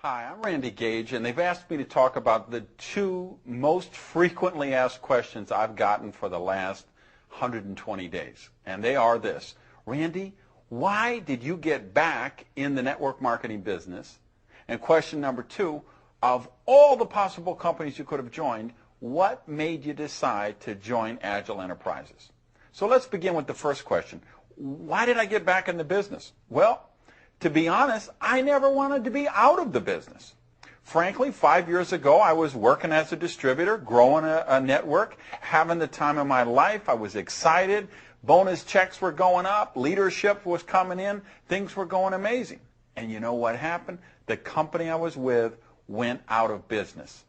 Hi, I'm Randy Gage, and they've asked me to talk about the two most frequently asked questions I've gotten for the last 120 days. And they are this: Randy, why did you get back in the network marketing business? And question number two, of all the possible companies you could have joined, what made you decide to join Agel Enterprises? So let's begin with the first question. Why did I get back in the business? Well, to be honest, I never wanted to be out of the business. Frankly, 5 years ago, I was working as a distributor, growing a network, having the time of my life. I was excited. Bonus checks were going up. Leadership was coming in. Things were going amazing. And you know what happened? The company I was with went out of business.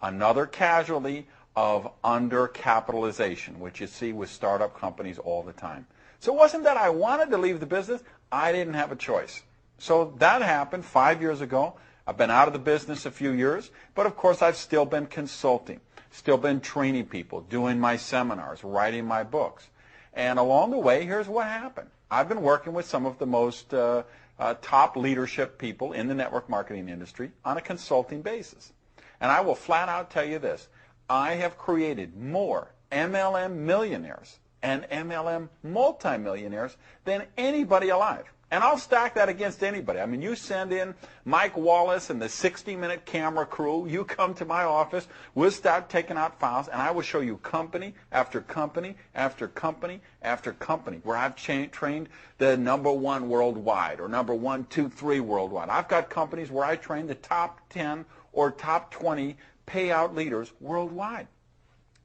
Another casualty of undercapitalization, which you see with startup companies all the time. So it wasn't that I wanted to leave the business. I didn't have a choice. So that happened 5 years ago. I've been out of the business a few years, but of course I've still been consulting, still been training people, doing my seminars, writing my books. And along the way, here's what happened. I've been working with some of the most top leadership people in the network marketing industry on a consulting basis. And I will flat out tell you this: I have created more MLM millionaires and MLM multimillionaires than anybody alive. And I'll stack that against anybody. I mean, you send in Mike Wallace and the 60-minute camera crew, you come to my office, we'll start taking out files, and I will show you company after company after company after company where I've trained the #1 worldwide or #1, 2, 3 worldwide. I've got companies where I train the top 10 or top 20 payout leaders worldwide.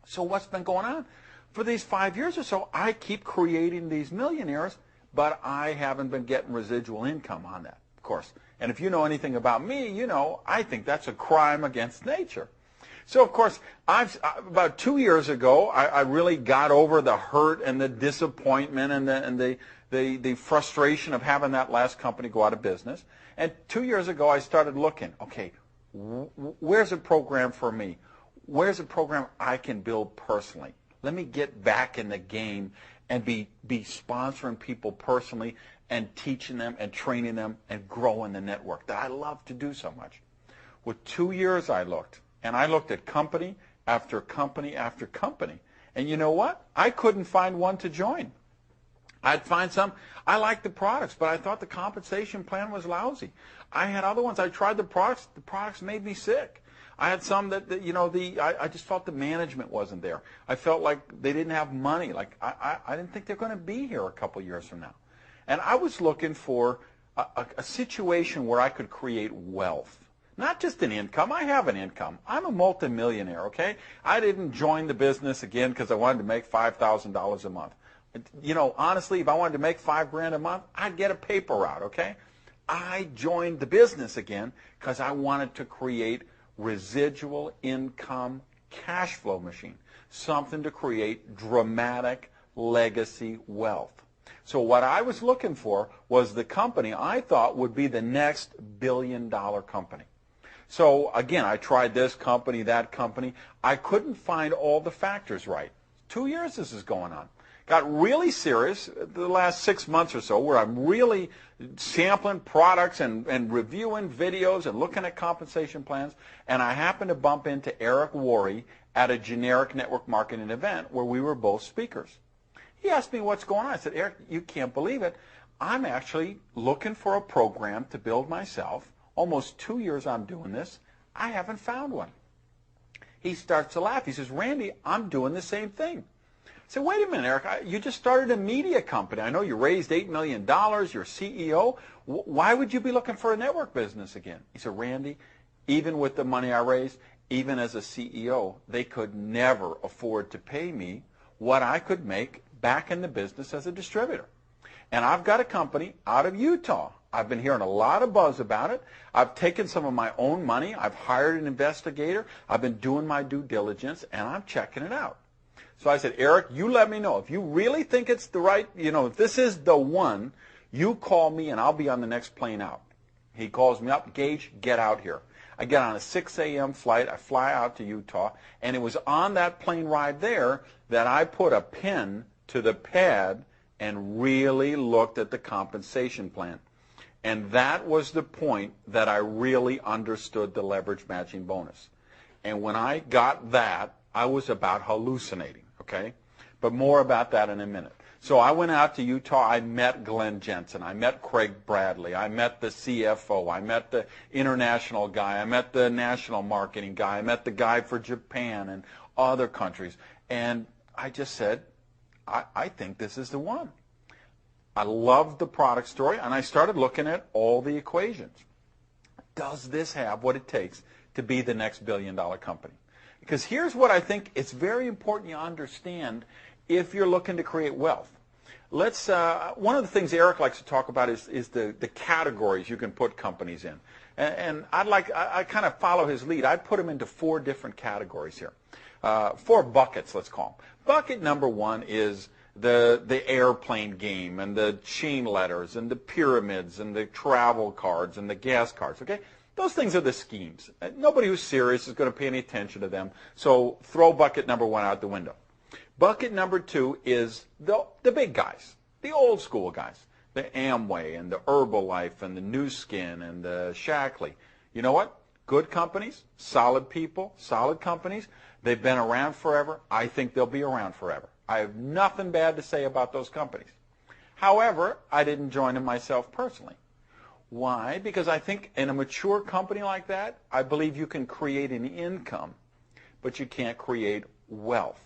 So what's been going on? For these 5 years or so, I keep creating these millionaires, but I haven't been getting residual income on that, of course. And if you know anything about me, you know I think that's a crime against nature. So, of course, about 2 years ago, I really got over the hurt and the disappointment and the frustration of having that last company go out of business. And 2 years ago, I started looking, okay, where's a program for me? Where's a program I can build personally? Let me get back in the game and be sponsoring people personally and teaching them and training them and growing the network that I love to do so much. With 2 years I looked, and I looked at company after company after company. And you know what? I couldn't find one to join. I'd find some. I liked the products, but I thought the compensation plan was lousy. I had other ones. I tried the products made me sick. I had some that I just felt the management wasn't there. I felt like they didn't have money. Like I didn't think they're going to be here a couple years from now. And I was looking for a situation where I could create wealth. Not just an income. I have an income. I'm a multimillionaire, okay? I didn't join the business again because I wanted to make $5,000 a month. You know, honestly, if I wanted to make $5,000 a month, I'd get a paper route, okay? I joined the business again because I wanted to create residual income cash flow machine, something to create dramatic legacy wealth. So what I was looking for was the company I thought would be the next billion-dollar company. So again, I tried this company, that company. I couldn't find all the factors right. 2 years this is going on. Got really serious the last 6 months or so, where I'm really sampling products and reviewing videos and looking at compensation plans. And I happened to bump into Eric Worre at a generic network marketing event where we were both speakers. He asked me what's going on. I said, Eric, you can't believe it. I'm actually looking for a program to build myself. Almost 2 years I'm doing this. I haven't found one. He starts to laugh. He says, Randy, I'm doing the same thing. I said, wait a minute, Eric, you just started a media company. I know you raised $8 million. You're CEO. Why would you be looking for a network business again? He said, Randy, even with the money I raised, even as a CEO, they could never afford to pay me what I could make back in the business as a distributor. And I've got a company out of Utah. I've been hearing a lot of buzz about it. I've taken some of my own money. I've hired an investigator. I've been doing my due diligence, and I'm checking it out. So I said, Eric, you let me know. If you really think it's the right, if this is the one, you call me and I'll be on the next plane out. He calls me up, Gage, get out here. I get on a 6 a.m. flight. I fly out to Utah. And it was on that plane ride there that I put a pen to the pad and really looked at the compensation plan. And that was the point that I really understood the leverage matching bonus. And when I got that, I was about hallucinating, okay? But more about that in a minute. So I went out to Utah. I met Glenn Jensen. I met Craig Bradley. I met the CFO. I met the international guy. I met the national marketing guy. I met the guy for Japan and other countries. And I just said, I think this is the one. I loved the product story, and I started looking at all the equations. Does this have what it takes to be the next billion-dollar company? Because here's what I think it's very important you understand if you're looking to create wealth. Let's. One of the things Eric likes to talk about is the categories you can put companies in, and I kind of follow his lead. I'd put them into 4 different categories here, 4 buckets. Let's call them. Bucket number 1 is the airplane game and the chain letters and the pyramids and the travel cards and the gas cards. Okay, those things are the schemes. Nobody who's serious is going to pay any attention to them. So throw bucket number 1 out the window. Bucket number 2 is the big guys, the old school guys, the Amway and the Herbalife and the New Skin and the Shackley. You know what? Good companies, solid people, solid companies. They've been around forever. I think they'll be around forever. I have nothing bad to say about those companies. However, I didn't join them myself personally. Why? Because I think in a mature company like that, I believe you can create an income, but you can't create wealth.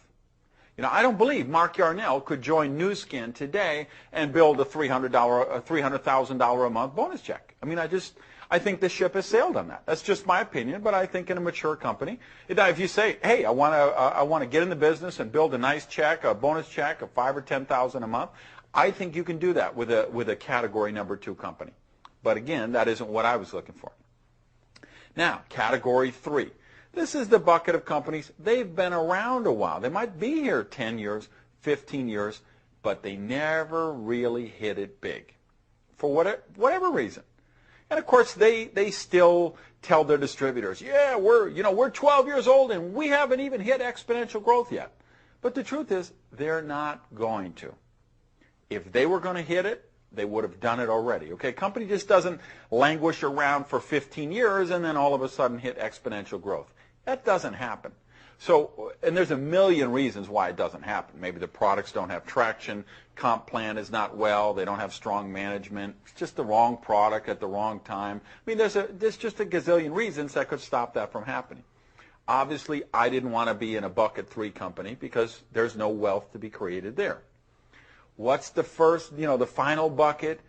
You know, I don't believe Mark Yarnell could join New Skin today and build a $300,000 a month bonus check. I mean, I think the ship has sailed on that. That's just my opinion, but I think in a mature company, if you say, hey, I want to get in the business and build a nice check, a bonus check of $5,000 or $10,000 a month, I think you can do that with a category number 2 company. But again, that isn't what I was looking for. Now, category 3. This is the bucket of companies. They've been around a while. They might be here 10 years, 15 years, but they never really hit it big for whatever reason. And of course, they still tell their distributors, yeah, we're 12 years old and we haven't even hit exponential growth yet. But the truth is, they're not going to. If they were going to hit it, they would have done it already. Okay, company just doesn't languish around for 15 years and then all of a sudden hit exponential growth. That doesn't happen. So, and there's a million reasons why it doesn't happen. Maybe the products don't have traction, comp plan is not well, they don't have strong management, it's just the wrong product at the wrong time. I mean, there's just a gazillion reasons that could stop that from happening. Obviously, I didn't want to be in a bucket 3 company because there's no wealth to be created there. What's the first, the final bucket?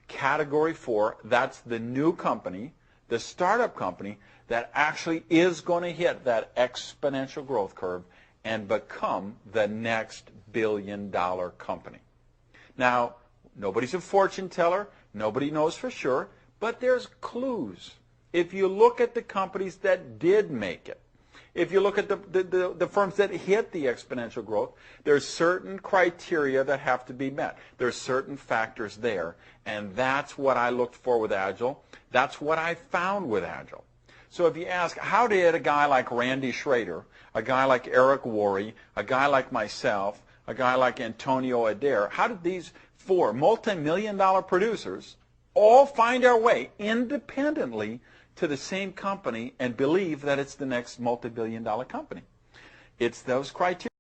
Category 4, that's the new company, the startup company that actually is going to hit that exponential growth curve and become the next billion-dollar company. Now, nobody's a fortune teller, nobody knows for sure, but there's clues. If you look at the companies that did make it, if you look at the firms that hit the exponential growth, there's certain criteria that have to be met. There's certain factors there, and that's what I looked for with Agel. That's what I found with Agel. So if you ask, how did a guy like Randy Schrader, a guy like Eric Worre, a guy like myself, a guy like Antonio Adair, how did these 4 multi-million-dollar producers all find our way independently to the same company and believe that it's the next multi-billion-dollar company? It's those criteria.